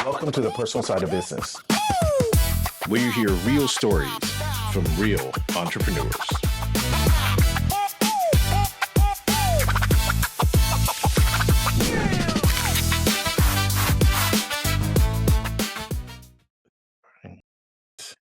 Welcome to the personal side of business, where you hear real stories from real entrepreneurs.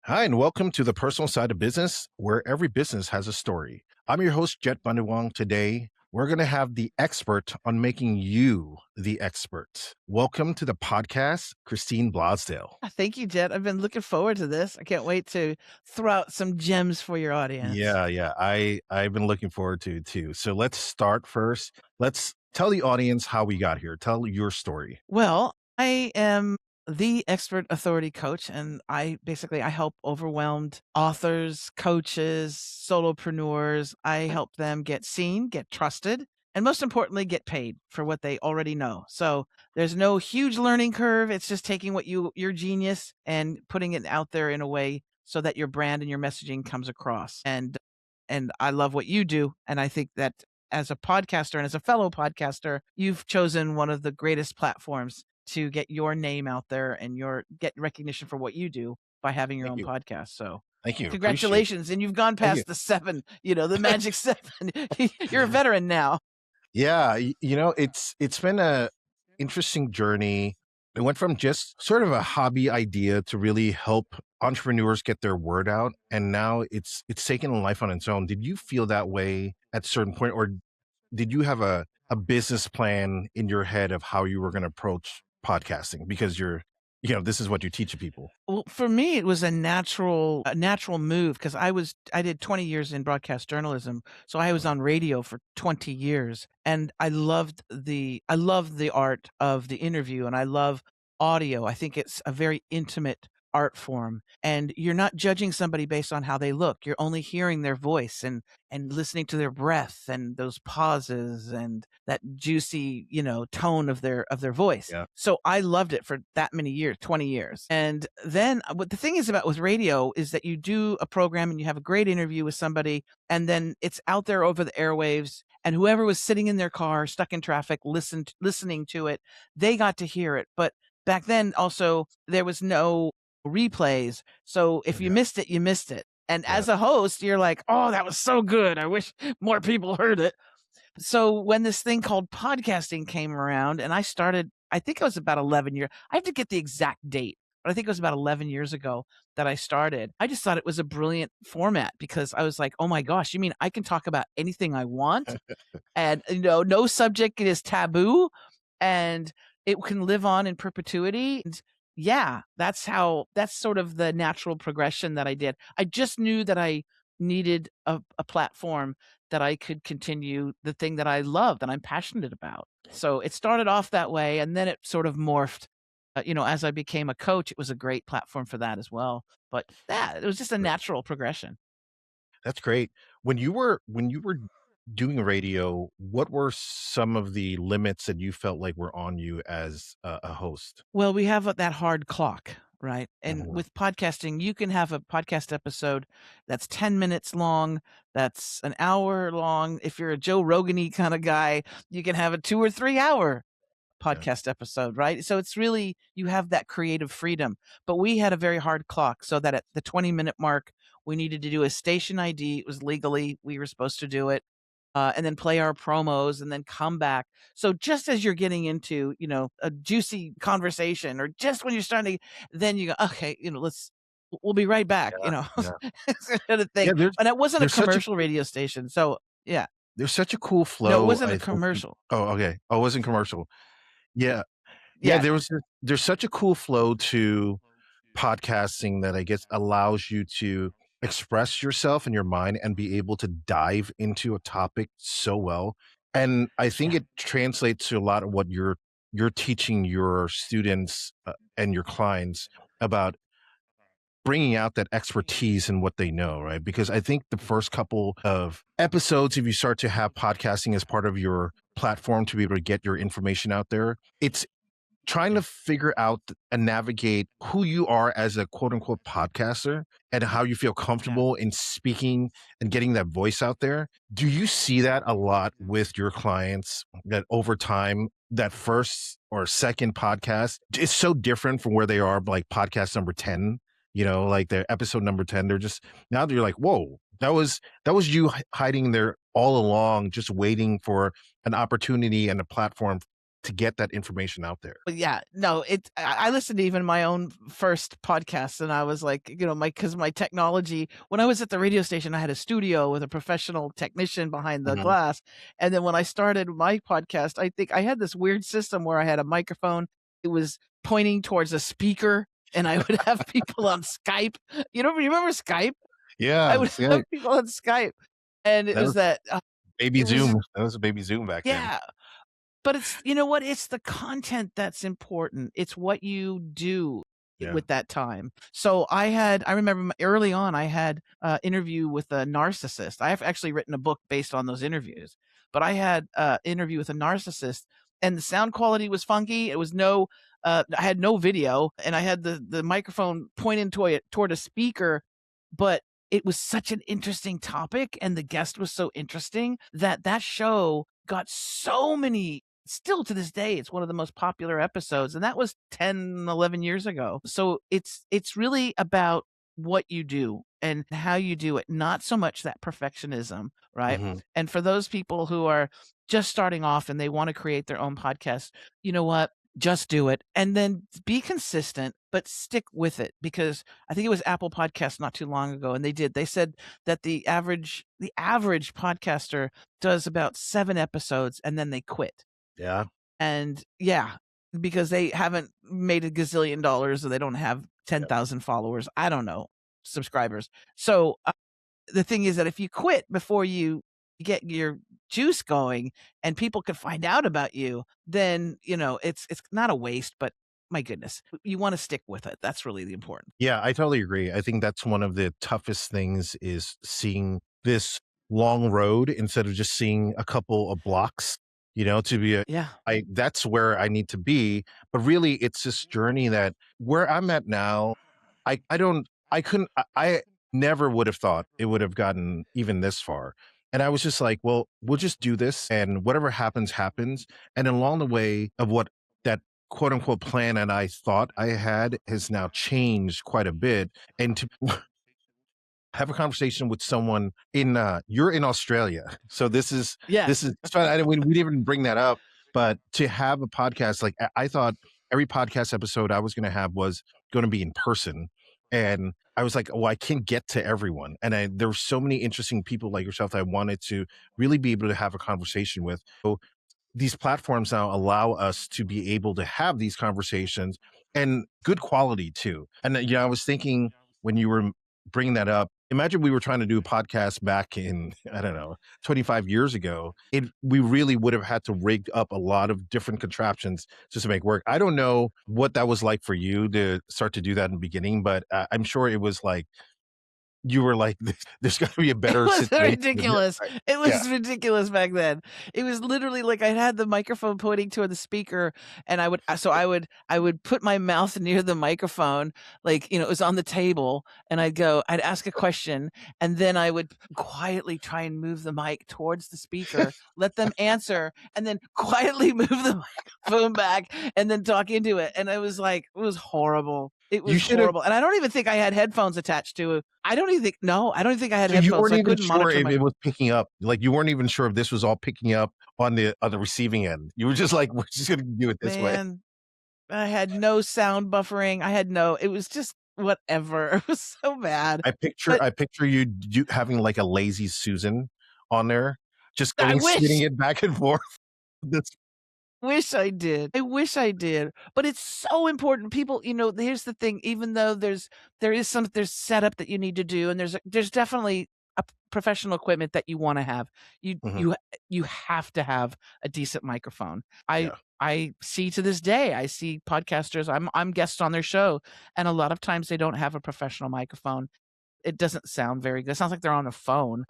Hi, and welcome to the personal side of business, where every business has a story. I'm your host, Jet Banduwang. Today, we're going to have the expert on making you the expert. Welcome to the podcast, Christine Blosdale. Thank you, Jet. I've been looking forward to this. I can't wait to throw out some gems for your audience. Yeah. I've been looking forward to it too. So let's start first. Let's tell the audience how we got here. Tell your story. Well, I am the expert authority coach, and I help overwhelmed authors, coaches, solopreneurs. I help them get seen, get trusted, and most importantly, get paid for what they already know. So there's no huge learning curve. It's just taking what your genius and putting it out there in a way so that your brand and your messaging comes across. And I love what you do. And I think that as a podcaster and as a fellow podcaster, you've chosen one of the greatest platforms to get your name out there and get recognition for what you do by having your own podcast. So thank you. Congratulations. And you've gone past the 7, the magic 7. You're a veteran now. Yeah. It's been a interesting journey. It went from just sort of a hobby idea to really help entrepreneurs get their word out. And now it's taken a life on its own. Did you feel that way at a certain point, or did you have a business plan in your head of how you were going to approach podcasting? Because this is what you teach people. Well, for me, it was a natural move because I did 20 years in broadcast journalism. So I was on radio for 20 years, and I loved the art of the interview, and I love audio. I think it's a very intimate art form, and you're not judging somebody based on how they look. You're only hearing their voice and listening to their breath and those pauses and that juicy, tone of their voice. Yeah. So I loved it for that many years, 20 years. And then what the thing is about with radio is that you do a program and you have a great interview with somebody, and then it's out there over the airwaves, and whoever was sitting in their car, stuck in traffic, listening to it, they got to hear it. But back then also there was no replays. So if you missed it, you missed it. And as a host, you're like, oh, that was so good. I wish more people heard it. So when this thing called podcasting came around, and I started, I think it was about 11 years. I have to get the exact date, but I think it was about 11 years ago that I started. I just thought it was a brilliant format because I was like, oh my gosh, you mean I can talk about anything I want? And, no subject is taboo, and it can live on in perpetuity. And yeah, that's sort of the natural progression that I did. I just knew that I needed a platform that I could continue the thing that I love, that I'm passionate about. So it started off that way, and then it sort of morphed. As I became a coach, it was a great platform for that as well. But it was just a natural progression. That's great. When you were doing radio, what were some of the limits that you felt like were on you as a host? Well, we have that hard clock, right? And with podcasting, you can have a podcast episode that's 10 minutes long, that's an hour long. If you're a Joe Rogan-y kind of guy, you can have a 2 or 3 hour podcast episode, right? So it's really, you have that creative freedom. But we had a very hard clock, so that at the 20-minute mark, we needed to do a station ID. It was legally, we were supposed to do it. And then play our promos and then come back. So just as you're getting into, a juicy conversation, or just when you're starting to, then you go, okay, we'll be right back, kind of thing. And it wasn't a commercial radio station. So yeah. There's such a cool flow. No, it wasn't a commercial. Oh, okay. Oh, it wasn't commercial. Yeah. There's such a cool flow to podcasting that I guess allows you to express yourself in your mind and be able to dive into a topic so well. And I think it translates to a lot of what you're teaching your students and your clients about bringing out that expertise in what they know, right? Because I think the first couple of episodes, if you start to have podcasting as part of your platform to be able to get your information out there, it's trying to figure out and navigate who you are as a quote unquote podcaster and how you feel comfortable in speaking and getting that voice out there. Do you see that a lot with your clients, that over time that first or second podcast is so different from where they are, like podcast number 10, like their episode number 10. They're just, now you're like, whoa, that was you hiding there all along, just waiting for an opportunity and a platform to get that information out there. But yeah, no, I listened to even my own first podcast, and I was like, because my technology, when I was at the radio station, I had a studio with a professional technician behind the glass. And then when I started my podcast, I think I had this weird system where I had a microphone. It was pointing towards a speaker, and I would have people on Skype. You remember Skype? Yeah. I would have people on Skype. And it was that baby Zoom. That was a baby Zoom back then. Yeah. But it's, what? It's the content that's important. It's what you do with that time. So I remember early on, I had an interview with a narcissist. I have actually written a book based on those interviews, but I had an interview with a narcissist, and the sound quality was funky. It was I had no video, and I had the microphone pointing toward a speaker, but it was such an interesting topic, and the guest was so interesting that show got so many. Still to this day, it's one of the most popular episodes, and that was 10, 11 years ago. So it's really about what you do and how you do it, not so much that perfectionism, right? And for those people who are just starting off and they want to create their own podcast, you know what? Just do it, and then be consistent, but stick with it, because I think it was Apple Podcasts not too long ago, and they said that the average podcaster does about 7 episodes and then they quit. Yeah. And because they haven't made a gazillion dollars, or they don't have 10,000 followers. I don't know, subscribers. So the thing is that if you quit before you get your juice going and people can find out about you, then, it's not a waste, but my goodness, you want to stick with it. That's really the important. Yeah, I totally agree. I think that's one of the toughest things, is seeing this long road instead of just seeing a couple of blocks. To be that's where I need to be. But really, it's this journey that where I'm at now, I never would have thought it would have gotten even this far. And I was just like, well, we'll just do this, and whatever happens, happens. And along the way of what that quote unquote plan and I thought I had has now changed quite a bit. And to have a conversation with someone you're in Australia. So this is we didn't even bring that up, but to have a podcast, like I thought every podcast episode I was going to have was going to be in person. And I was like, oh, I can't get to everyone. And there were so many interesting people like yourself that I wanted to really be able to have a conversation with. So these platforms now allow us to be able to have these conversations, and good quality too. And I was thinking when you were bringing that up, imagine we were trying to do a podcast back in, I don't know, 25 years ago. We really would have had to rig up a lot of different contraptions just to make work. I don't know what that was like for you to start to do that in the beginning, but I'm sure it was like, you were like, there's got to be a better situation. Ridiculous. It was ridiculous back then. It was literally like I had the microphone pointing toward the speaker, and I would put my mouth near the microphone, like, it was on the table, and I'd ask a question, and then I would quietly try and move the mic towards the speaker, let them answer, and then quietly move the microphone back, and then talk into it. And it was horrible. It was horrible. And I don't even think I had headphones attached to it. I don't even think I had headphones. You weren't even sure if it was picking up. Like, you weren't even sure if this was all picking up on the receiving end. You were just like, we're just going to do it this way. I had no sound buffering. It was just whatever. It was so bad. I picture you having like a lazy Susan on there, just spinning it back and forth. Wish I did. But it's so important. People, here's the thing, even though there's setup that you need to do, and there's definitely a professional equipment that you want to have. You have to have a decent microphone. I see to this day, I see podcasters, I'm guest on their show, and a lot of times they don't have a professional microphone. It doesn't sound very good. It sounds like they're on a phone.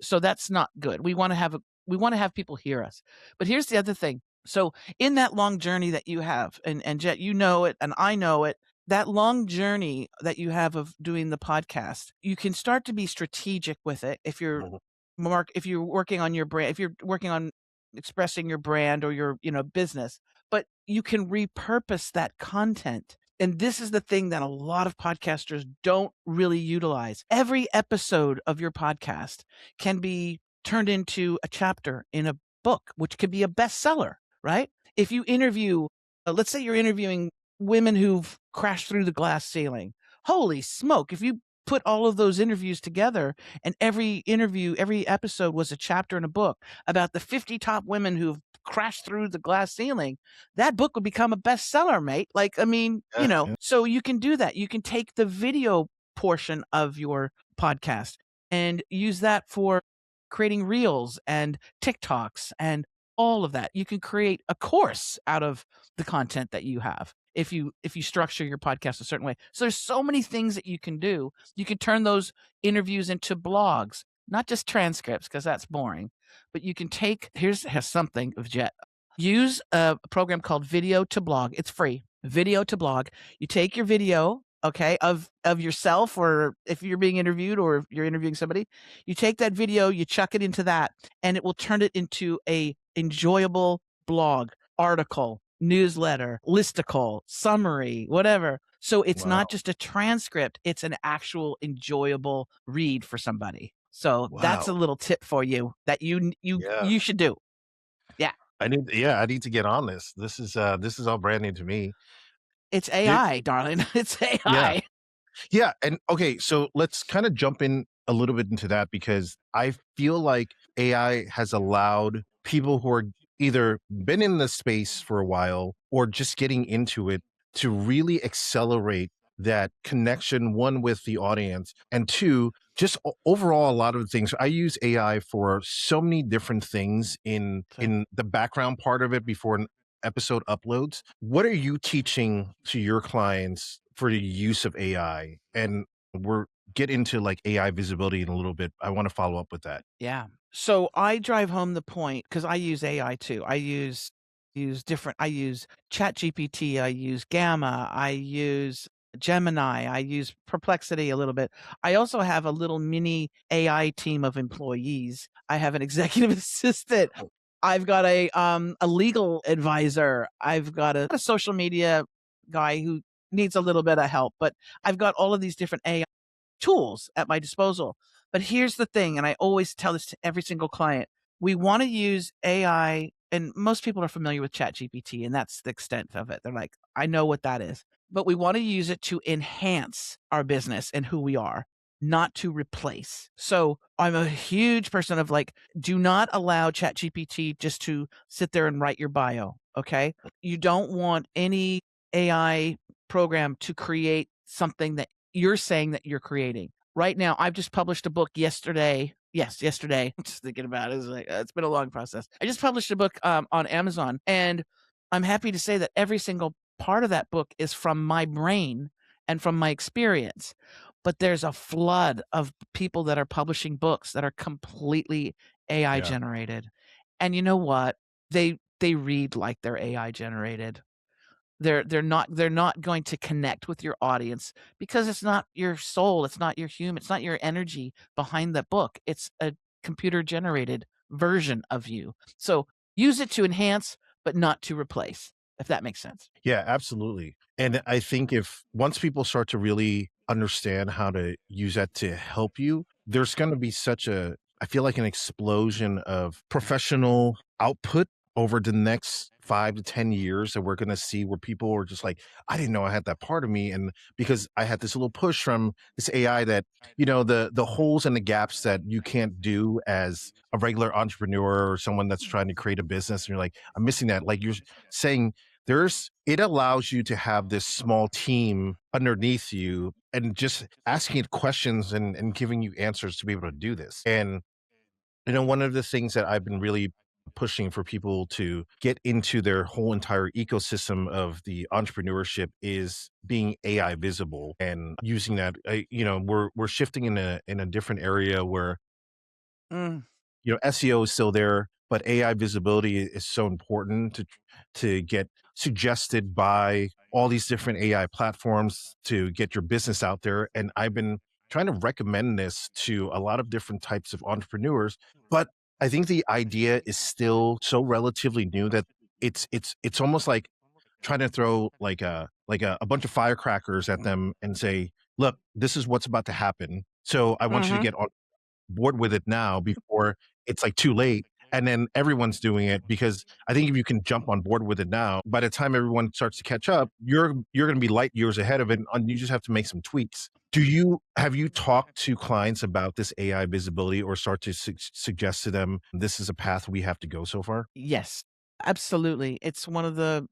So that's not good. We want to have people hear us. But here's the other thing. So in that long journey that you have, and Jet, you know it, and I know it, that long journey that you have of doing the podcast, you can start to be strategic with it if you're working on your brand, if you're working on expressing your brand or your, business, but you can repurpose that content. And this is the thing that a lot of podcasters don't really utilize. Every episode of your podcast can be turned into a chapter in a book, which could be a bestseller, right? If you interview, let's say you're interviewing women who've crashed through the glass ceiling. Holy smoke. If you put all of those interviews together and every interview, every episode was a chapter in a book about the 50 top women who've crashed through the glass ceiling, that book would become a bestseller, mate. Like, I mean, Yeah. so you can do that. You can take the video portion of your podcast and use that for creating reels and TikToks and all of that. You can create a course out of the content that you have if you structure your podcast a certain way. So there's so many things that you can do. You can turn those interviews into blogs, not just transcripts, because that's boring. But you can take, here's something of Jet. Use a program called Video to Blog. It's free. Video to Blog. You take your video, okay, of yourself, or if you're being interviewed or if you're interviewing somebody, you take that video, you chuck it into that, and it will turn it into a enjoyable blog, article, newsletter, listicle, summary, whatever. So it's Wow. not just a transcript, it's an actual enjoyable read for somebody. So that's a Wow. little tip for you that you Yeah. should do. Yeah. I need to get on this. This is all brand new to me. It's There- AI, darling. It's yeah. AI. Yeah. And okay, so let's kind of jump in a little bit into that, because I feel like AI has allowed people who are either been in the space for a while or just getting into it to really accelerate that connection, one, with the audience, and two, just overall, a lot of things. I use AI for so many different things in Okay. the background part of it before an episode uploads. What are you teaching to your clients for the use of AI? And we're get into like AI visibility in a little bit. I want to follow up with that. Yeah. So I drive home the point because I use AI too. I use ChatGPT, I use Gamma, I use Gemini, I use Perplexity a little bit. I also have a little mini AI team of employees. I have an executive assistant. I've got a legal advisor. I've got a social media guy who needs a little bit of help, but I've got all of these different AI tools at my disposal. But here's the thing, and I always tell this to every single client. We want to use AI, and most people are familiar with ChatGPT, and that's the extent of it. They're like, I know what that is. But we want to use it to enhance our business and who we are, not to replace. So I'm a huge person of like, do not allow ChatGPT just to sit there and write your bio. Okay. You don't want any AI program to create something that you're saying that you're creating. Right now, I've just published a book yesterday. Yes, yesterday. I'm just thinking about it. It's like, it's been a long process. I just published a book on Amazon, and I'm happy to say that every single part of that book is from my brain and from my experience. But there's a flood of people that are publishing books that are completely AI Yeah. generated. And you know what? They read like they're AI generated. They're not going to connect with your audience because it's not your soul, it's not your human, it's not your energy behind the book. It's a computer generated version of you. So use it to enhance, but not to replace, if that makes sense. Yeah, absolutely. And I think if once people start to really understand how to use that to help you, there's going to be I feel like an explosion of professional output over the next 5 to 10 years that we're going to see, where people are just like, I didn't know I had that part of me. And because I had this little push from this AI that, the holes and the gaps that you can't do as a regular entrepreneur or someone that's trying to create a business. And you're like, I'm missing that. Like you're saying, it allows you to have this small team underneath you and just asking it questions and giving you answers to be able to do this. And one of the things that I've been really pushing for people to get into their whole entire ecosystem of the entrepreneurship is being AI visible and using that. We're shifting in a different area where Mm. SEO is still there, but AI visibility is so important to get suggested by all these different AI platforms to get your business out there. And I've been trying to recommend this to a lot of different types of entrepreneurs, but I think the idea is still so relatively new that it's almost like trying to throw a bunch of firecrackers at them and say, look, this is what's about to happen. So I want you to Mhm. get on board with it now before it's like too late. And then everyone's doing it, because I think if you can jump on board with it now, by the time everyone starts to catch up, you're going to be light years ahead of it, and you just have to make some tweaks. Have you talked to clients about this AI visibility, or start to suggest to them this is a path we have to go so far? Yes, absolutely. It's one of the,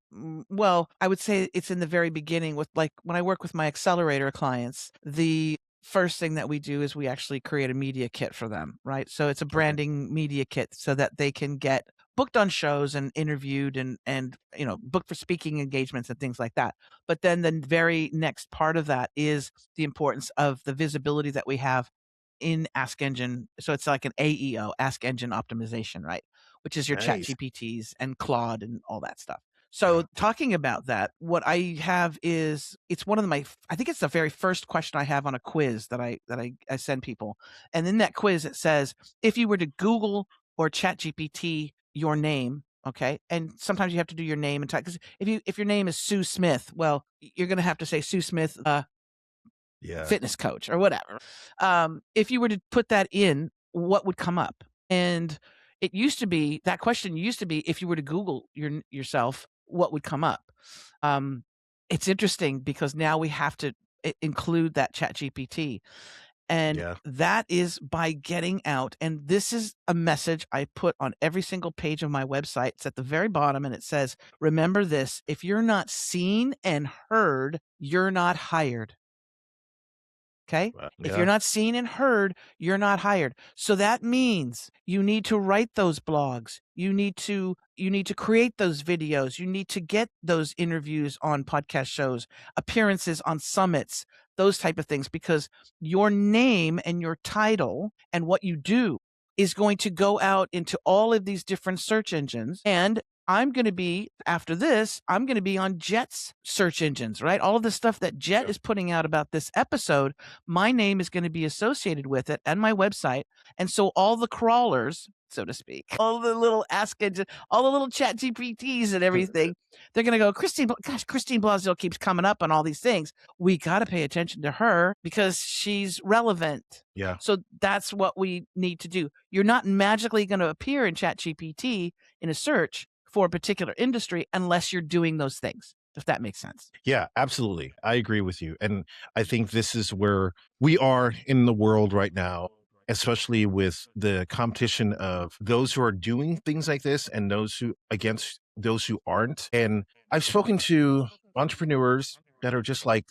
well, I would say it's in the very beginning with, like, when I work with my accelerator clients, the first thing that we do is we actually create a media kit for them, right? So it's a Okay. branding media kit so that they can get booked on shows and interviewed and booked for speaking engagements and things like that. But then the very next part of that is the importance of the visibility that we have in Ask Engine. So it's like an AEO, Ask Engine Optimization, right? Which is your Chat Nice. GPTs and Claude and all that stuff. Uh, So talking about that, what I have is, it's one of my, I think it's the very first question I have on a quiz that I send people. And in that quiz, it says, if you were to Google or Chat GPT your name, okay, and sometimes you have to do your name and type, because if your name is Sue Smith, well, you're going to have to say Sue Smith, yeah. fitness coach or whatever. If you were to put that in, what would come up? And it used to be, that question used to be, if you were to Google yourself, what would come up? It's interesting because now we have to include that Chat GPT. And Yeah. that is by getting out. And this is a message I put on every single page of my website. It's at the very bottom, and it says, remember this: if you're not seen and heard, you're not hired. Okay. If you're Yeah. not seen and heard, you're not hired. So that means you need to write those blogs. You need to create those videos. You need to get those interviews on podcast shows, appearances on summits, those type of things, because your name and your title and what you do is going to go out into all of these different search engines. And I'm going to be, after this, I'm going to be on Jet's search engines, right? All of the stuff that Jet Yeah. is putting out about this episode, my name is going to be associated with it and my website. And so all the crawlers, so to speak, all the little Ask Engine, all the little Chat GPTs and everything, they're going to go, Christine Blosdale keeps coming up on all these things. We got to pay attention to her because she's relevant. Yeah. So that's what we need to do. You're not magically going to appear in Chat GPT in a search for a particular industry unless you're doing those things, if that makes sense. Yeah, absolutely. I agree with you. And I think this is where we are in the world right now, especially with the competition of those who are doing things like this and those who against those who aren't. And I've spoken to entrepreneurs that are just like,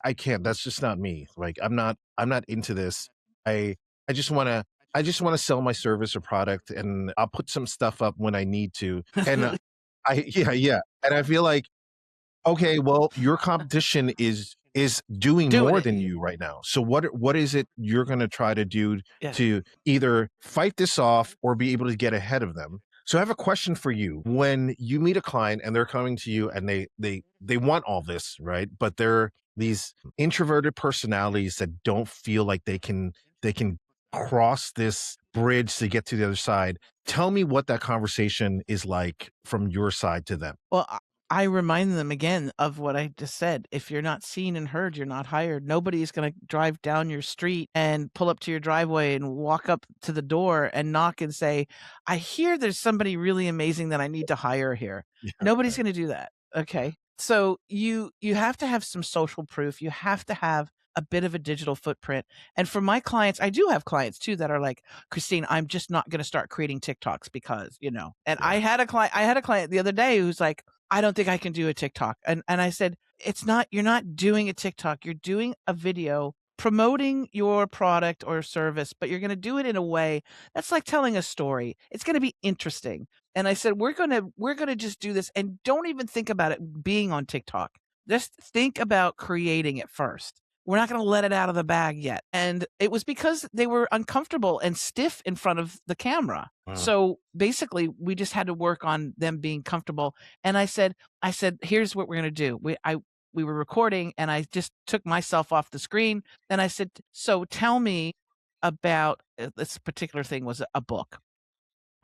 I can't, that's just not me. Like I'm not into this. I I just want to I just want to sell my service or product, and I'll put some stuff up when I need to. And yeah. And I feel like, okay, well, your competition is doing Doing more it. than you right now. So what is it you're going to try to do Yeah. to either fight this off or be able to get ahead of them? So I have a question for you. When you meet a client and they're coming to you and they want all this, right? But they're these introverted personalities that don't feel like they can cross this bridge to get to the other side. Tell me what that conversation is like from your side to them. Well, I remind them again of what I just said. If you're not seen and heard, you're not hired. Nobody is going to drive down your street and pull up to your driveway and walk up to the door and knock and say, I hear there's somebody really amazing that I need to hire here. Yeah, Nobody's right. going to do that. Okay. So you have to have some social proof. You have to have a bit of a digital footprint. And for my clients, I do have clients too that are like, Christine, I'm just not going to start creating TikToks because, and Yeah. I had a client the other day who's like, I don't think I can do a TikTok. And I said, you're not doing a TikTok. You're doing a video promoting your product or service, but you're going to do it in a way that's like telling a story. It's going to be interesting. And I said, we're going to just do this, and don't even think about it being on TikTok. Just think about creating it first. We're not going to let it out of the bag yet. And it was because they were uncomfortable and stiff in front of the camera. Wow. So basically, we just had to work on them being comfortable. And I said, here's what we're going to do. We were recording, and I just took myself off the screen, and I said, so tell me about this particular thing was a book.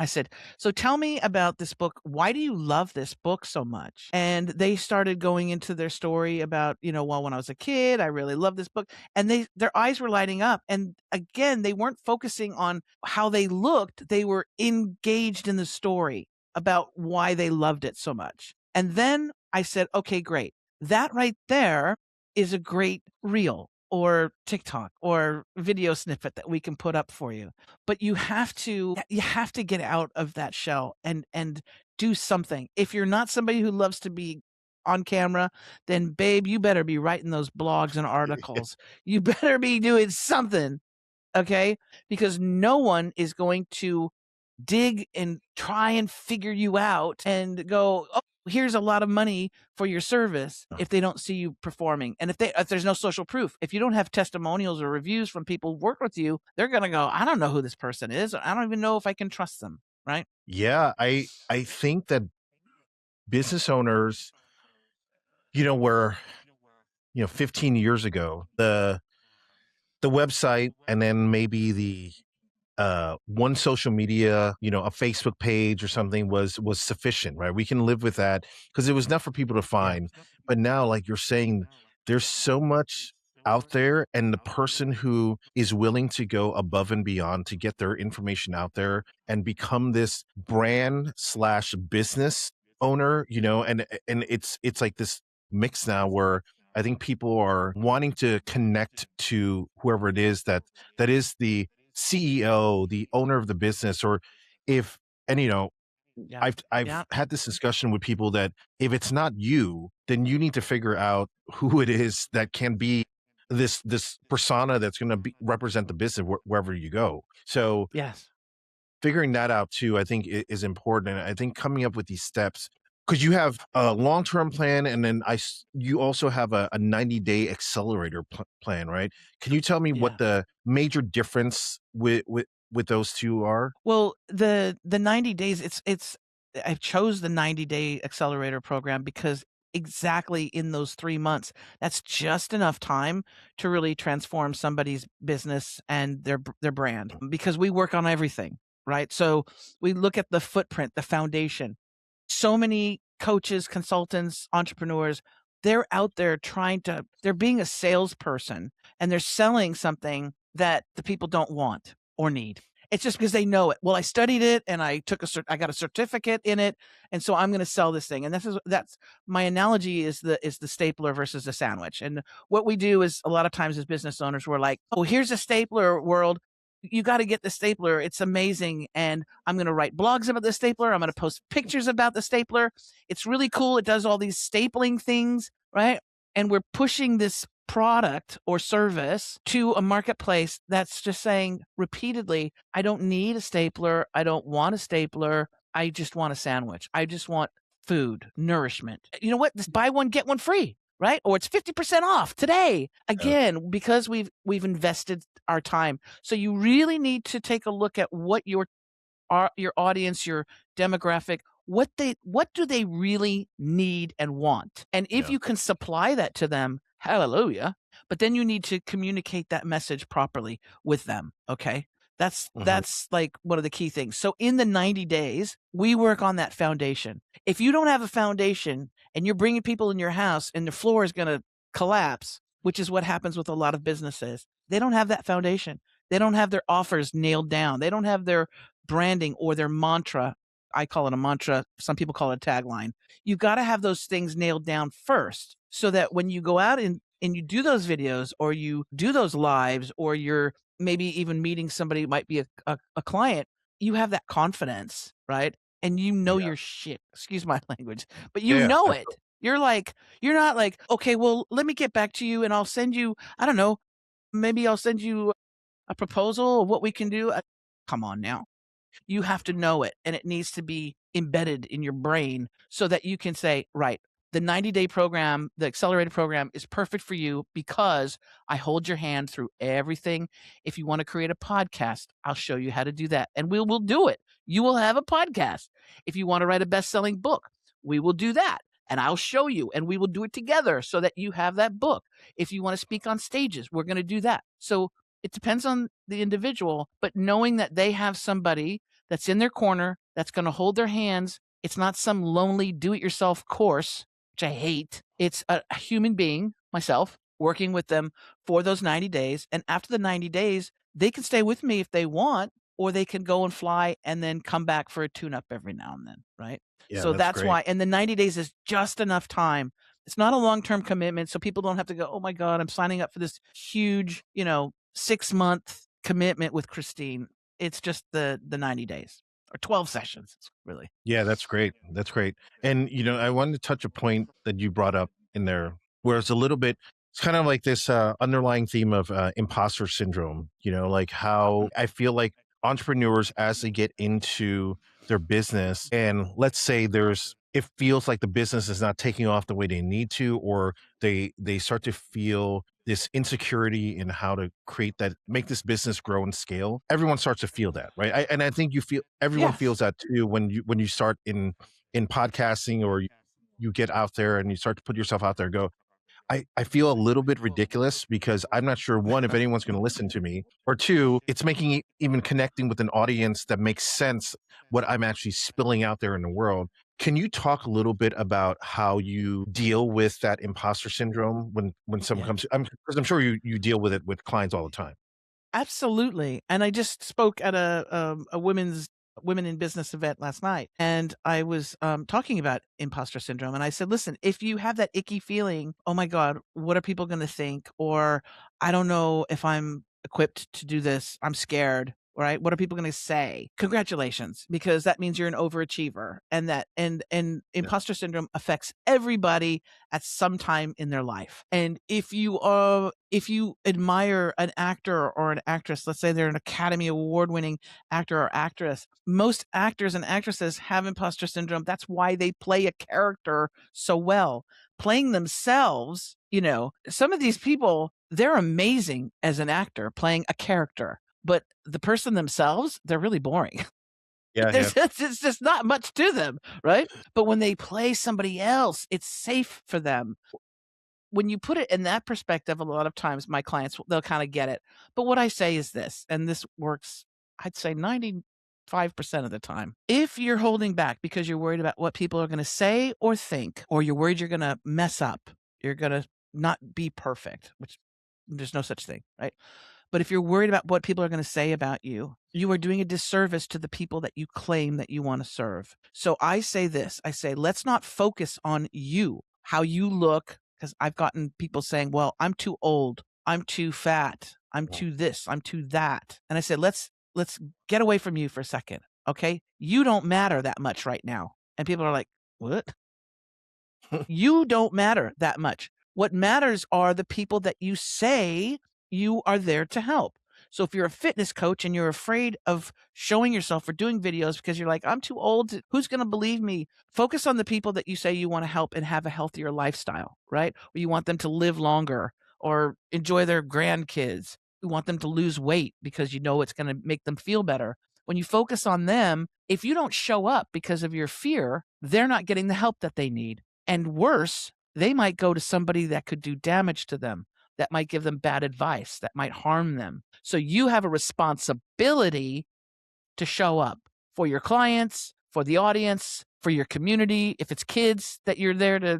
I said, so tell me about this book. Why do you love this book so much? And they started going into their story about, well, when I was a kid, I really loved this book. And their eyes were lighting up. And again, they weren't focusing on how they looked. They were engaged in the story about why they loved it so much. And then I said, okay, great. That right there is a great reel or TikTok or video snippet that we can put up for you. But you have to get out of that shell and do something. If you're not somebody who loves to be on camera, then babe, you better be writing those blogs and articles. You better be doing something, okay? Because no one is going to dig and try and figure you out and go, oh, here's a lot of money for your service if they don't see you performing. And if there's no social proof, if you don't have testimonials or reviews from people who work with you, they're going to go, I don't know who this person is. I don't even know if I can trust them. Right. Yeah. I think that business owners, where, 15 years ago, the website and then maybe the one social media, a Facebook page or something was sufficient, right? We can live with that because it was enough for people to find. But now, like you're saying, there's so much out there, and the person who is willing to go above and beyond to get their information out there and become this brand slash business owner, and it's like this mix now where I think people are wanting to connect to whoever it is that is the CEO, the owner of the business, or if, and I've had this discussion with people that if it's not you, then you need to figure out who it is that can be this persona that's going to represent the business wherever you go. So yes, figuring that out too, I think is important. And I think coming up with these steps, because you have a long-term plan, and then you also have a 90-day accelerator plan, right? Can you tell me what the major difference with those two are? Well, the 90 days, I chose the 90-day accelerator program because exactly in those 3 months, that's just enough time to really transform somebody's business and their brand, because we work on everything, right? So we look at the footprint, the foundation. So many coaches, consultants, entrepreneurs, they're out there they're being a salesperson and they're selling something that the people don't want or need. It's just because they know it. Well, I studied it and I got a certificate in it. And so I'm going to sell this thing. And that's my analogy is the stapler versus the sandwich. And what we do is a lot of times as business owners, we're like, oh, here's a stapler world. You got to get the stapler. It's amazing. And I'm going to write blogs about the stapler. I'm going to post pictures about the stapler. It's really cool. It does all these stapling things, right? And we're pushing this product or service to a marketplace that's just saying repeatedly, I don't need a stapler. I don't want a stapler. I just want a sandwich. I just want food, nourishment. You know what? Just buy one, get one free, right? Or it's 50% off today. Again, because we've invested our time. So you really need to take a look at what your audience, your demographic, what do they really need and want? And if you can supply that to them, hallelujah. But then you need to communicate that message properly with them. Okay. That's like one of the key things. So in the 90 days, we work on that foundation. If you don't have a foundation and you're bringing people in your house and the floor is going to collapse, which is what happens with a lot of businesses, they don't have that foundation. They don't have their offers nailed down. They don't have their branding or their mantra. I call it a mantra. Some people call it a tagline. You got to have those things nailed down first so that when you go out and you do those videos or you do those lives or you're maybe even meeting somebody who might be a client, you have that confidence, right? And you know your shit. Excuse my language, but you know it. You're not like, okay, well, let me get back to you and I'll send you, I don't know, maybe I'll send you a proposal of what we can do. Come on now. You have to know it, and it needs to be embedded in your brain so that you can say, right, the 90-day program, the accelerated program is perfect for you because I hold your hand through everything. If you want to create a podcast, I'll show you how to do that, and we'll do it. You will have a podcast. If you want to write a best-selling book, we will do that, and I'll show you, and we will do it together so that you have that book. If you want to speak on stages, we're going to do that. So it depends on the individual, but knowing that they have somebody that's in their corner, that's going to hold their hands. It's not some lonely do-it-yourself course, which I hate. It's a human being, myself, working with them for those 90 days. And after the 90 days, they can stay with me if they want, or they can go and fly and then come back for a tune-up every now and then, right? Yeah, So that's that's great. why, and the 90 days is just enough time. It's not a long-term commitment, so people don't have to go, oh my God, I'm signing up for this huge, 6-month commitment with Christine. It's just the 90 days or 12 sessions, really. Yeah, that's great. That's great. And, I wanted to touch a point that you brought up in there where it's a little bit, it's kind of like this underlying theme of imposter syndrome, like how I feel like entrepreneurs, as they get into their business, and let's say it feels like the business is not taking off the way they need to, or they start to feel this insecurity in how to make this business grow and scale. Everyone starts to feel that, right? And I think everyone Yes. feels that too when you start in podcasting, or you get out there and you start to put yourself out there and go, I feel a little bit ridiculous because I'm not sure, one, if anyone's going to listen to me, or two, it's making it even connecting with an audience that makes sense what I'm actually spilling out there in the world. Can you talk a little bit about how you deal with that imposter syndrome when someone comes? Because I'm sure you deal with it with clients all the time. Absolutely. And I just spoke at a women in business event last night, and I was talking about imposter syndrome. And I said, listen, if you have that icky feeling, oh my God, what are people going to think? Or I don't know if I'm equipped to do this. I'm scared. Right? What are people going to say? Congratulations, because that means you're an overachiever, and imposter syndrome affects everybody at some time in their life. And if you admire an actor or an actress, let's say they're an Academy Award-winning actor or actress, most actors and actresses have imposter syndrome. That's why they play a character so well. Playing themselves, some of these people, they're amazing as an actor playing a character. But the person themselves, they're really boring. Yeah, It's just not much to them, right? But when they play somebody else, it's safe for them. When you put it in that perspective, a lot of times my clients, they'll kind of get it. But what I say is this, and this works, I'd say 95% of the time. If you're holding back because you're worried about what people are going to say or think, or you're worried you're going to mess up, you're going to not be perfect, which there's no such thing, right? But if you're worried about what people are going to say about you, you are doing a disservice to the people that you claim that you want to serve. So I say this, let's not focus on you, how you look, because I've gotten people saying, well, I'm too old, I'm too fat, I'm too this, I'm too that. And I said, let's get away from you for a second. Okay. You don't matter that much right now. And people are like, what? You don't matter that much. What matters are the people that you say you are there to help. So if you're a fitness coach and you're afraid of showing yourself or doing videos because you're like, I'm too old, who's going to believe me? Focus on the people that you say you want to help and have a healthier lifestyle, right? Or you want them to live longer or enjoy their grandkids. You want them to lose weight because you know it's going to make them feel better. When you focus on them, if you don't show up because of your fear, they're not getting the help that they need. And worse, they might go to somebody that could do damage to them, that might give them bad advice, that might harm them. So you have a responsibility to show up for your clients, for the audience, for your community. If it's kids that you're there to,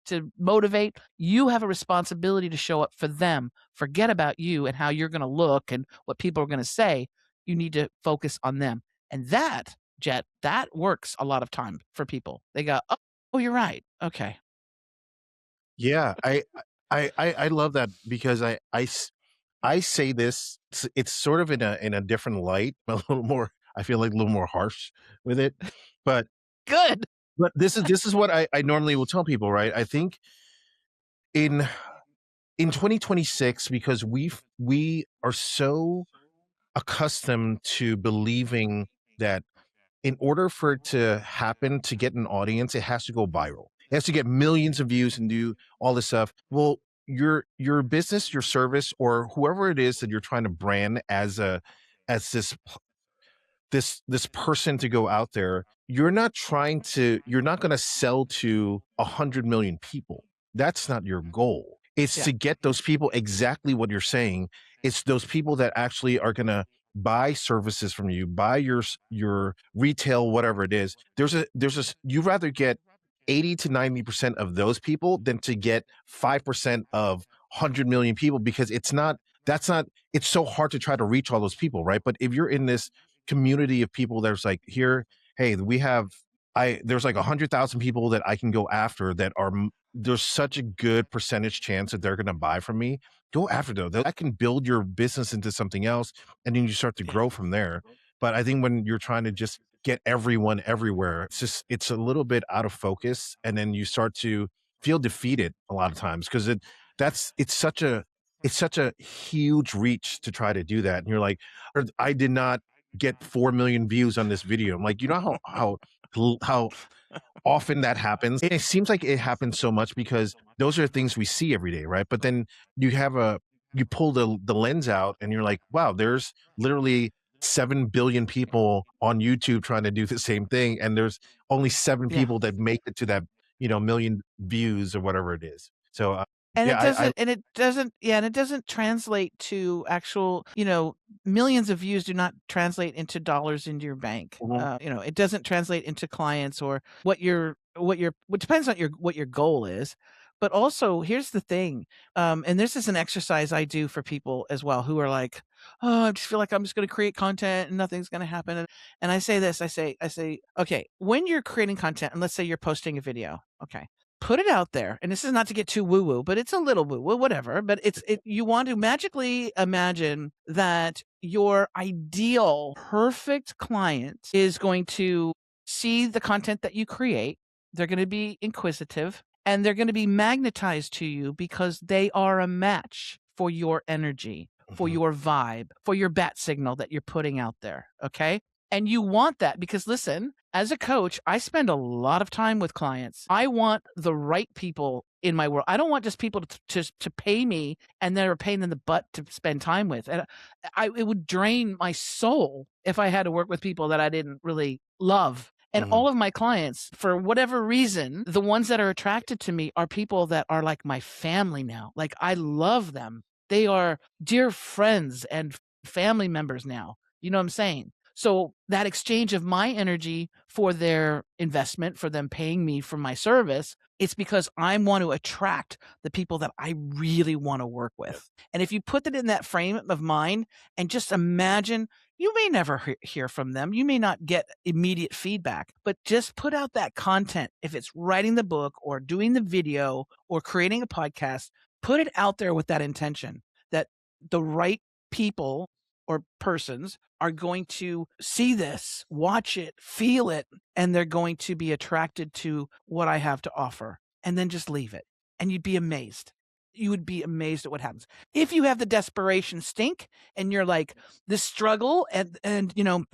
to motivate, you have a responsibility to show up for them. Forget about you and how you're going to look and what people are going to say. You need to focus on them. And that, Jet, that works a lot of time for people. They go, oh, you're right. Okay. Yeah, I love that because I say this. It's sort of in a different light, a little more. I feel like a little more harsh with it, but good. But this is what I normally will tell people, right? I think in 2026, because we are so accustomed to believing that in order for it to happen, to get an audience, it has to go viral. It has to get millions of views and do all this stuff. Well, your business, your service, or whoever it is that you're trying to brand as this person to go out there, you're not going to sell to 100 million people. That's not your goal. It's to get those people exactly what you're saying. It's those people that actually are going to buy services from you, buy your retail, whatever it is, you rather get 80 to 90% of those people than to get 5% of 100 million people, because that's not, it's so hard to try to reach all those people, right? But if you're in this community of people, there's like, here, hey, there's like 100,000 people that I can go after that there's such a good percentage chance that they're going to buy from me. Go after those. That can build your business into something else, and then you start to grow from there. But I think when you're trying to just get everyone everywhere, it's a little bit out of focus, and then you start to feel defeated a lot of times, because it's such a huge reach to try to do that. And you're like, I did not get 4 million views on this video. I'm like, you know how often that happens. It seems like it happens so much because those are things we see every day, right? But then you pull the lens out and you're like, wow, there's literally 7 billion people on YouTube trying to do the same thing, and there's only 7 Yeah. people that make it to that, million views or whatever it is. So And yeah, it doesn't translate to actual, millions of views do not translate into dollars into your bank. Mhm. It doesn't translate into clients or what depends on what your goal is. But also, here's the thing, and this is an exercise I do for people as well who are like, oh, I just feel like I'm just going to create content and nothing's going to happen. And I say this, I say, okay, when you're creating content, and let's say you're posting a video, okay, put it out there. And this is not to get too woo woo, but it's a little woo woo, whatever. But you want to magically imagine that your ideal perfect client is going to see the content that you create. They're going to be inquisitive and they're going to be magnetized to you because they are a match for your energy, for Mhm. your vibe, for your bat signal that you're putting out there. Okay. And you want that because, listen, as a coach, I spend a lot of time with clients. I want the right people in my world. I don't want just people to pay me and they're a pain in the butt to spend time with. And it would drain my soul if I had to work with people that I didn't really love. And Mhm. all of my clients, for whatever reason, the ones that are attracted to me are people that are like my family now. Like, I love them. They are dear friends and family members now. You know what I'm saying? So that exchange of my energy for their investment, for them paying me for my service, it's because I want to attract the people that I really want to work with. And if you put it in that frame of mind and just imagine, you may never hear from them. You may not get immediate feedback, but just put out that content. If it's writing the book or doing the video or creating a podcast, put it out there with that intention that the right people or persons are going to see this, watch it, feel it, and they're going to be attracted to what I have to offer. And then just leave it. And you'd be amazed. You would be amazed at what happens. If you have the desperation stink and you're like, this struggle and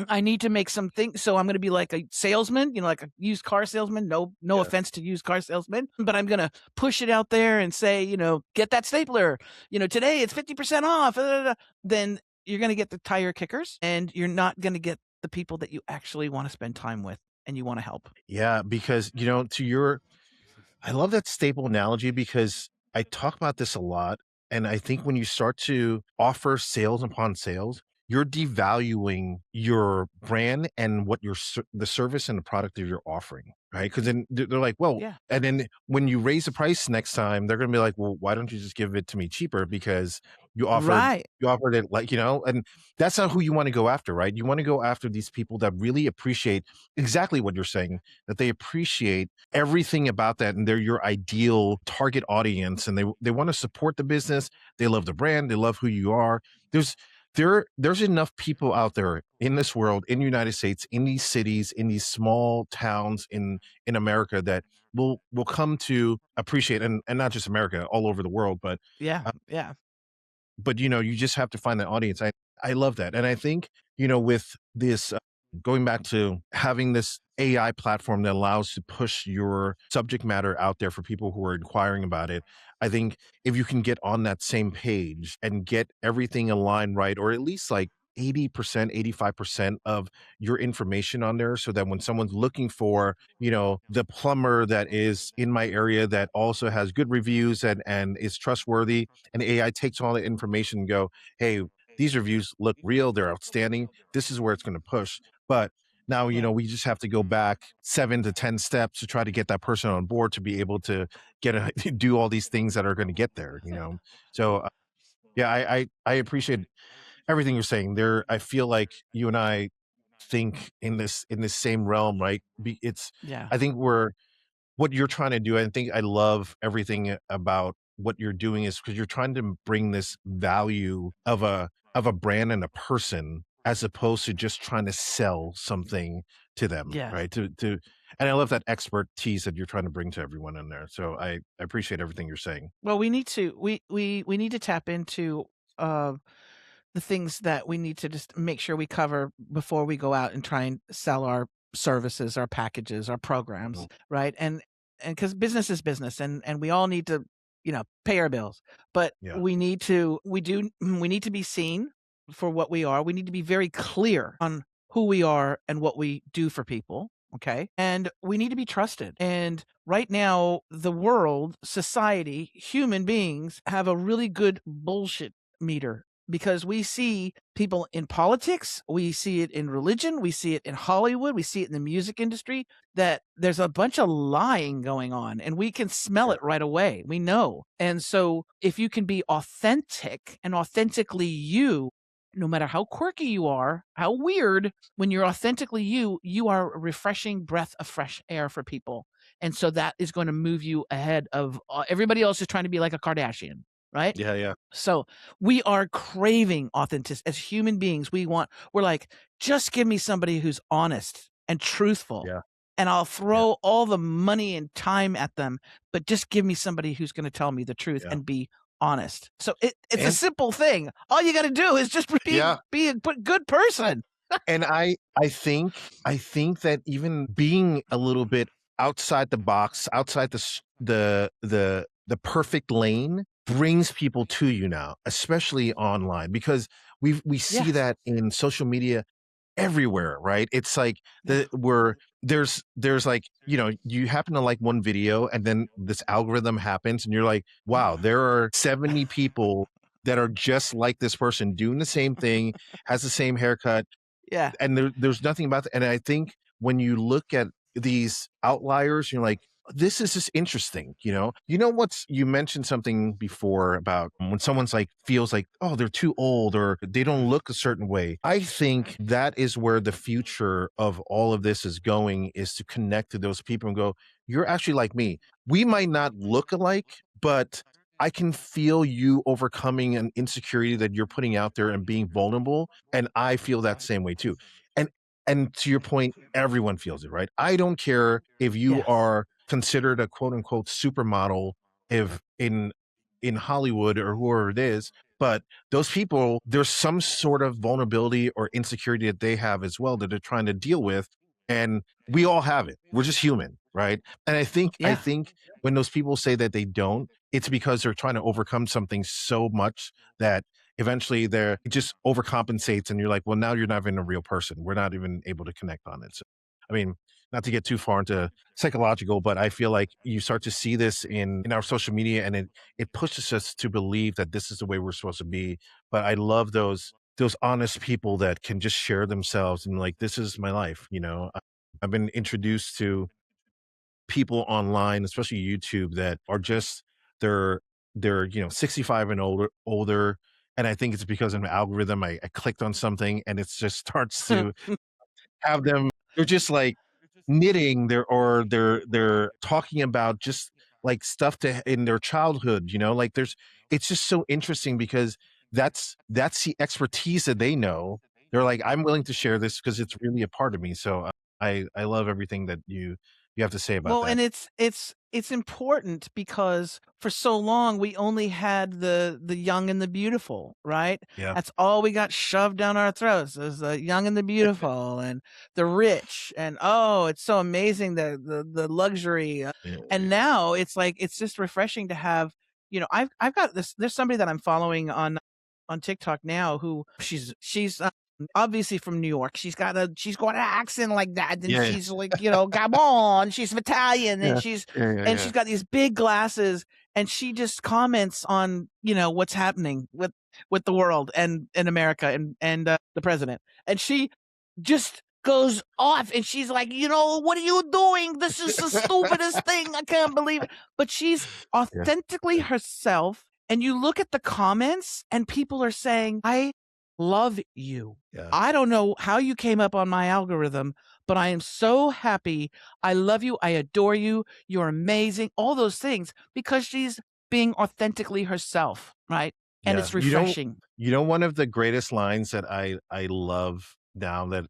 I need to make something, so I'm going to be like a salesman, like a used car salesman. No Yeah. offense to used car salesmen, but I'm going to push it out there and say, get that stapler. Today it's 50% off. Then you're going to get the tire kickers and you're not going to get the people that you actually want to spend time with and you want to help. Yeah, because I love that staple analogy, because I talk about this a lot. And I think when you start to offer sales upon sales, you're devaluing your brand and what the service and the product that you're offering, right? Because then they're like, well, Yeah. and then when you raise the price next time, they're going to be like, well, why don't you just give it to me cheaper? Because Right. you offered it, like, and that's not who you want to go after, right? You want to go after these people that really appreciate exactly what you're saying, that they appreciate everything about that, and they're your ideal target audience, and they want to support the business. They love the brand, they love who you are. There's enough people out there in this world, in the United States, in these cities, in these small towns in America, that will come to appreciate, and not just America, all over the world. But Yeah. uh, Yeah. you just have to find that audience. I love that. And I think, with this, going back to having this AI platform that allows to push your subject matter out there for people who are inquiring about it, I think if you can get on that same page and get everything aligned right, or at least like 80%, 85% of your information on there, so that when someone's looking for, the plumber that is in my area that also has good reviews and is trustworthy, and AI takes all the information and go, hey, these reviews look real, they're outstanding. This is where it's going to push. But now, we just have to go back 7 to 10 steps to try to get that person on board to be able to do all these things that are going to get there. So yeah, I appreciate everything you're saying there. I feel like you and I think in this same realm, right? Yeah. I think what you're trying to do. I think I love everything about what you're doing is because you're trying to bring this value of a brand and a person as opposed to just trying to sell something to them, Yes. right? And I love that expertise that you're trying to bring to everyone in there. So I appreciate everything you're saying. Well, we need to tap into the things that we need to just make sure we cover before we go out and try and sell our services, our packages, our programs, right? And because business is business, and we all need to, pay our bills, but Yeah. we need to be seen for what we are. We need to be very clear on who we are and what we do for people. Okay. And we need to be trusted. And right now, the world, society, human beings have a really good bullshit meter, because we see people in politics, we see it in religion, we see it in Hollywood, we see it in the music industry, that there's a bunch of lying going on, and we can smell it right away. We know. And so if you can be authentic and authentically you, no matter how quirky you are, how weird, when you're authentically you, you are a refreshing breath of fresh air for people. And so that is going to move you ahead of everybody else is trying to be like a Kardashian, right? Yeah. So we are craving authenticity as human beings. We're like, just give me somebody who's honest and truthful. Yeah. And I'll throw all the money and time at them, but just give me somebody who's going to tell me the truth and be honest. So it's a simple thing. All you got to do is just be a good person. And I think that even being a little bit outside the box, outside the perfect lane, brings people to you now, especially online, because we see that in social media everywhere, right? It's like there's like, you happen to like one video and then this algorithm happens and you're like, wow, there are 70 people that are just like this person doing the same thing, has the same haircut. Yeah. And there's nothing about that. And I think when you look at these outliers, you're like, this is just interesting. You mentioned something before about when someone's like, feels like, oh, they're too old or they don't look a certain way. I think that is where the future of all of this is going, is to connect to those people and go, you're actually like me. We might not look alike, but I can feel you overcoming an insecurity that you're putting out there and being vulnerable. And I feel that same way too. And to your point, everyone feels it, right? I don't care if you are considered a quote unquote supermodel if in Hollywood or whoever it is, but those people, there's some sort of vulnerability or insecurity that they have as well that they're trying to deal with. And we all have it. We're just human, right? And I think when those people say that they don't, it's because they're trying to overcome something so much that eventually it just overcompensates, and you're like, well, now you're not even a real person. We're not even able to connect on it. So, I mean, not to get too far into psychological, but I feel like you start to see this in our social media, and it pushes us to believe that this is the way we're supposed to be. But I love those honest people that can just share themselves and like, this is my life. I've been introduced to people online, especially YouTube, that are just they're 65 and older. And I think it's because of an algorithm. I clicked on something and it just starts to have them. They're just like knitting they're talking about just like stuff in their childhood, like it's just so interesting because that's the expertise that they know. They're like, I'm willing to share this because it's really a part of me. So I love everything that you have to say about that. And it's important because for so long we only had the young and the beautiful, right? Yeah. That's all we got shoved down our throats, is the young and the beautiful and the rich, and it's so amazing, the luxury. And now it's like, it's just refreshing to have, I've got this, there's somebody that I'm following on TikTok now who she's obviously from New York. She's got an accent like that, and she's like, Gabon, she's Italian, and she's got these big glasses, and she just comments on, what's happening with the world and in America and the president. And she just goes off and she's like, what are you doing? This is the stupidest thing. I can't believe it. But she's authentically herself. And you look at the comments and people are saying, I love you. Yeah. I don't know how you came up on my algorithm, but I am so happy. I love you. I adore you. You're amazing. All those things, because she's being authentically herself, right? And it's refreshing. One of the greatest lines that I love now that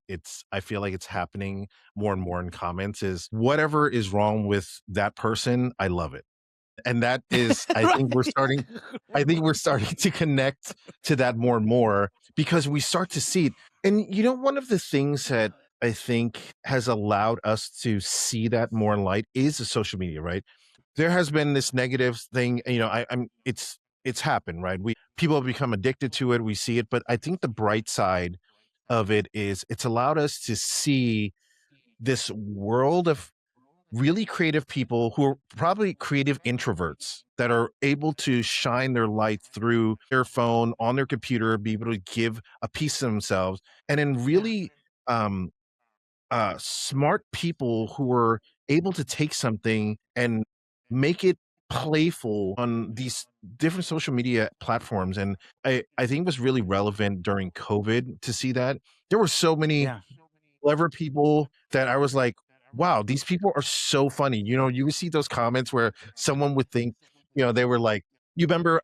I feel like it's happening more and more in comments is, whatever is wrong with that person, I love it. And that is, I think we're starting to connect to that more and more, because we start to see it. And one of the things that I think has allowed us to see that more in light is the social media, right? There has been this negative thing, it's happened, right? People have become addicted to it. We see it, but I think the bright side of it is it's allowed us to see this world of really creative people who are probably creative introverts that are able to shine their light through their phone, on their computer, be able to give a piece of themselves, and then really smart people who are able to take something and make it playful on these different social media platforms. And I think it was really relevant during COVID to see that there were so many clever people that I was like, wow, these people are so funny. You would see those comments where someone would think, they were like, you remember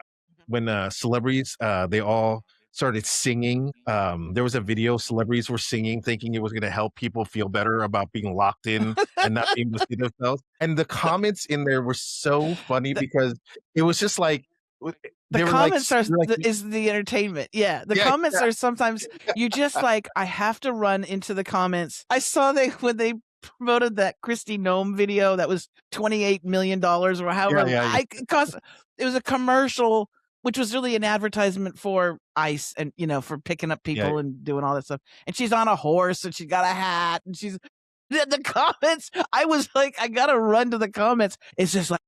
when celebrities, they all started singing. There was a video, celebrities were singing, thinking it was going to help people feel better about being locked in and not being able to see themselves. And the comments in there were so funny because it was just like, the comments is the entertainment. Yeah. The comments are sometimes you just like, I have to run into the comments. I saw when they promoted that Christy Gnome video that was $28 million or however it was a commercial, which was really an advertisement for ice and, for picking up people and doing all that stuff. And she's on a horse and she's got a hat and she's the comments. I was like, I got to run to the comments. It's just like,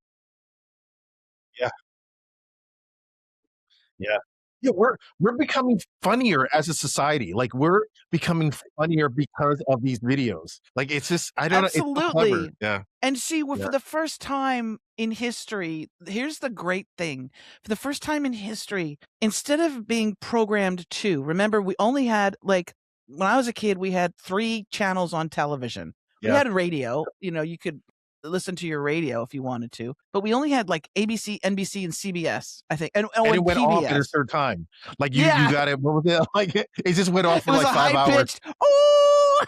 Yeah, we're becoming funnier as a society. Like, we're becoming funnier because of these videos. Like, it's just, I don't know. It's so clever. Absolutely. Yeah. And see, for the first time in history, here's the great thing. For the first time in history, instead of being programmed to, remember, we only had, like, when I was a kid, we had 3 channels on television. We had radio, you could listen to your radio if you wanted to, but we only had like ABC, NBC, and CBS, I think, and it went PBS. off at a certain time. Like you got it. What was it? Like it just went off for like 5 hours. Oh,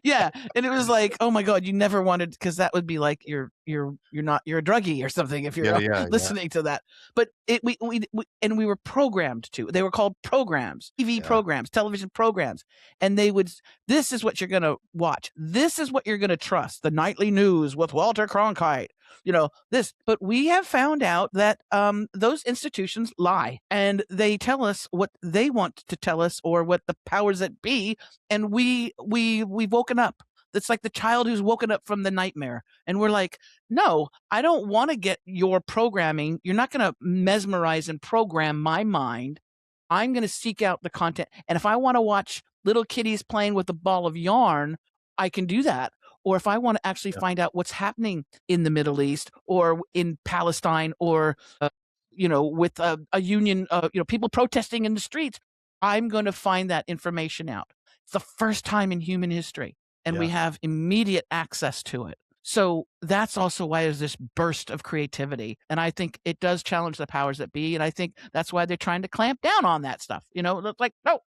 yeah, and it was like, oh my god, you never wanted, because that would be like you're a druggie or something if you're listening to that. But we were programmed to. They were called programs, TV programs, television programs, and this is what you're gonna watch. This is what you're gonna trust. The nightly news with Walter Cronkite. This. But we have found out that those institutions lie, and they tell us what they want to tell us, or what the powers that be, and we've woken up. It's like the child who's woken up from the nightmare, and we're like, no, I don't want to get your programming. You're not going to mesmerize and program my mind. I'm going to seek out the content, and if I want to watch little kitties playing with a ball of yarn, I can do that. Or if I want to actually find out what's happening in the Middle East or in Palestine, or with a union, people protesting in the streets, I'm going to find that information out. It's the first time in human history, and we have immediate access to it. So that's also why there's this burst of creativity. And I think it does challenge the powers that be. And I think that's why they're trying to clamp down on that stuff. Like, no,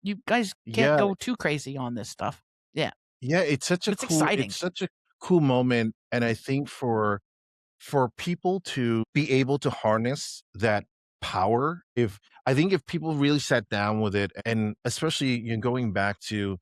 you guys can't go too crazy on this stuff. Yeah. Yeah, it's exciting. It's such a cool moment. And I think for people to be able to harness that power, if people really sat down with it, and especially going back to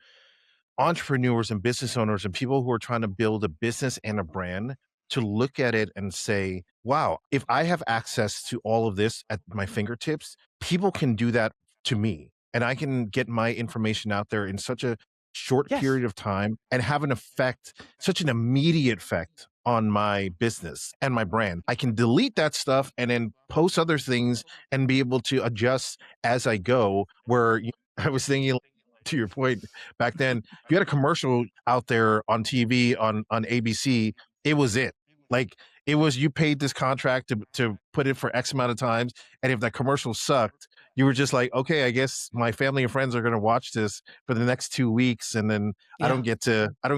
entrepreneurs and business owners and people who are trying to build a business and a brand, to look at it and say, wow, if I have access to all of this at my fingertips, people can do that to me, and I can get my information out there in such a short Yes. period of time and have an effect, such an immediate effect on my business and my brand. I can delete that stuff and then post other things and be able to adjust as I go. Where I was thinking, to your point back then, if you had a commercial out there on TV on ABC, it was it. Like it was, you paid this contract to put it for X amount of times, and if that commercial sucked, you were just like, okay, I guess my family and friends are going to watch this for the next 2 weeks, and then I Yeah. don't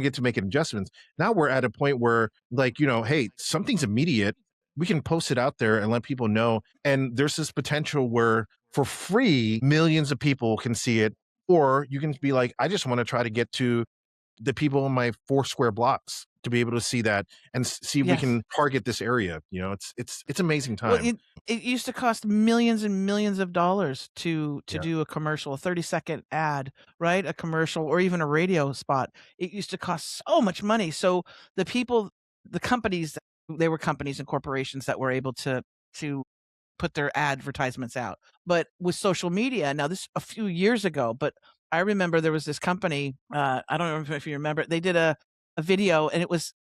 get to make adjustments. Now we're at a point where, like, hey, something's immediate. We can post it out there and let people know. And there's this potential where for free, millions of people can see it. Or you can be like, I just want to try to get to the people in my 4 square blocks to be able to see that and see if we Yes. can target this area. It's amazing Well, time. it used to cost millions and millions of dollars to Yeah. do a commercial, a 30-second ad, right? A commercial or even a radio spot. It used to cost so much money. So the people, the companies, they were companies and corporations that were able to put their advertisements out. But with social media, now this a few years ago, but I remember there was this company, I don't know if you remember, they did a video and it was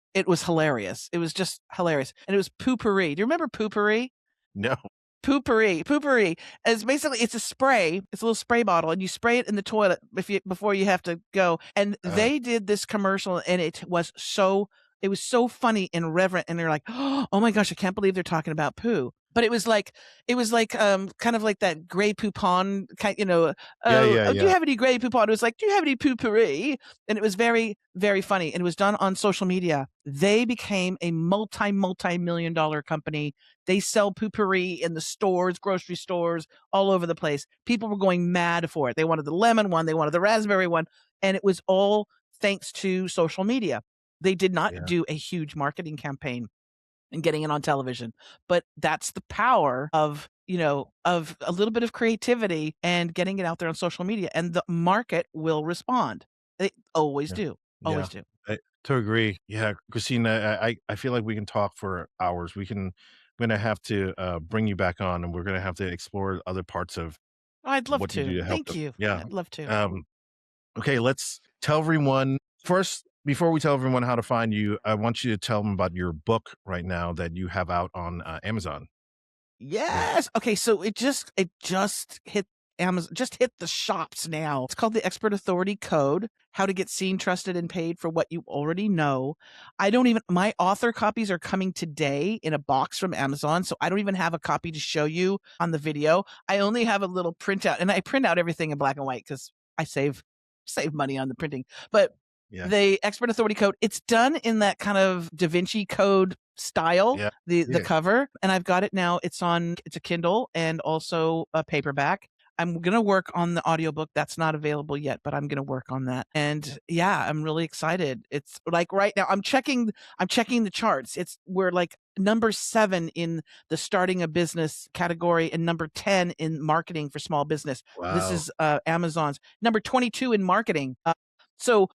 hilarious. It was just hilarious. And it was Poopery. Do you remember Poopery? No. Poopery. It's basically, it's a spray. It's a little spray bottle, and you spray it in the toilet before you have to go. And they did this commercial, and it was so funny and reverent. And they're like, oh my gosh, I can't believe they're talking about poo. But it was like kind of like that Grey Poupon kind, Yeah, oh, do you yeah. have any Grey Poupon? It was like, do you have any Poopery? And it was very, very funny. And it was done on social media. They became a multi-million-dollar company. They sell Poopery in the stores, grocery stores, all over the place. People were going mad for it. They wanted the lemon one. They wanted the raspberry one. And it was all thanks to social media. They did not Yeah. do a huge marketing campaign and getting it on television. But that's the power of, of a little bit of creativity and getting it out there on social media, and the market will respond. They always Yeah. do. Yeah. Always do. To agree. Yeah, Christine, I feel like we can talk for hours. I'm going to have to bring you back on, and we're going to have to explore other parts of I'd love what you do to. to help Thank them. you. Yeah. I'd love to. Okay, let's tell everyone first. Before we tell everyone how to find you, I want you to tell them about your book right now that you have out on Amazon. Yes. Okay, so it just hit Amazon, just hit the shops now. It's called The Expert Authority Code: How to Get Seen, Trusted, and Paid for What You Already Know. My author copies are coming today in a box from Amazon, so I don't even have a copy to show you on the video. I only have a little printout, and I print out everything in black and white because I save money on the printing. But Yeah. the Expert Authority Code, it's done in that kind of Da Vinci Code style, Yeah. the cover, and I've got it now. It's a Kindle and also a paperback. I'm going to work on the audiobook. That's not available yet, but I'm going to work on that. And yeah, I'm really excited. It's like right now I'm checking the charts. We're like number 7 in the starting a business category and number 10 in marketing for small business. Wow. This is Amazon's number 22 in marketing. So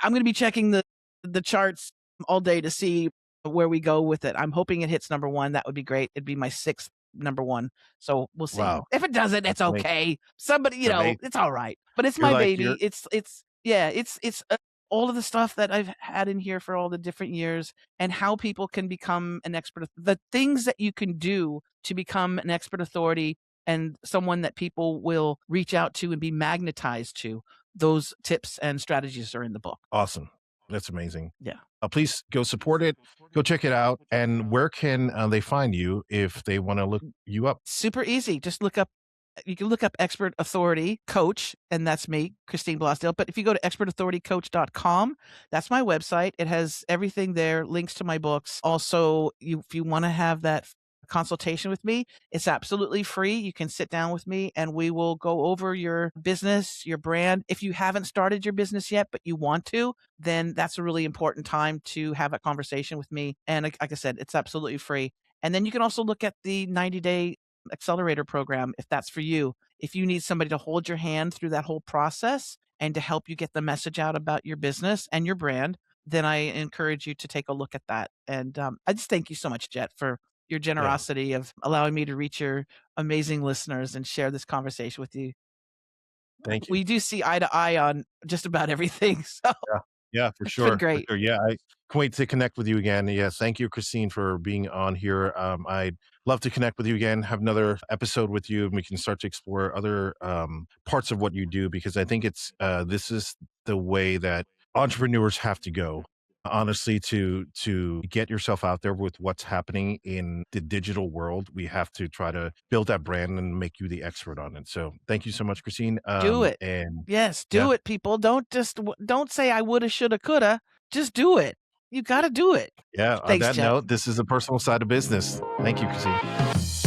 I'm going to be checking the charts all day to see where we go with it. I'm hoping it hits number 1. That would be great. It'd be my 6th number 1. So we'll see. Wow. If it doesn't, it's okay. Somebody, it's all right. But it's You're my like, baby. It's all of the stuff that I've had in here for all the different years, and how people can become an expert. The things that you can do to become an expert authority and someone that people will reach out to and be magnetized to. Those tips and strategies are in the book. Awesome. That's amazing. Yeah. Please go support it. Go check it out. And where can they find you if they want to look you up? Super easy. Just you can look up Expert Authority Coach, and that's me, Christine Blosdale. But if you go to expertauthoritycoach.com, that's my website. It has everything there, links to my books. Also, if you want to have that consultation with me, it's absolutely free. You can sit down with me and we will go over your business, your brand. If you haven't started your business yet, but you want to, then that's a really important time to have a conversation with me. And like I said, it's absolutely free. And then you can also look at the 90-day accelerator program if that's for you. If you need somebody to hold your hand through that whole process and to help you get the message out about your business and your brand, then I encourage you to take a look at that. And I just thank you so much, Jet, for your generosity of allowing me to reach your amazing listeners and share this conversation with you. Thank you. We do see eye to eye on just about everything. So Yeah, for it's sure. been great. For sure. Yeah, I can't wait to connect with you again. Yeah, thank you, Christine, for being on here. I'd love to connect with you again, have another episode with you, and we can start to explore other parts of what you do, because I think it's this is the way that entrepreneurs have to go. Honestly, to get yourself out there with what's happening in the digital world, we have to try to build that brand and make you the expert on it. So thank you so much, Christine. Do it. And Yes, yeah, do it, people. Don't say I woulda, shoulda, coulda. Just do it. You got to do it. yeah. On Thanks, that Jeff. note, this is a personal side of business. Thank you, Christine.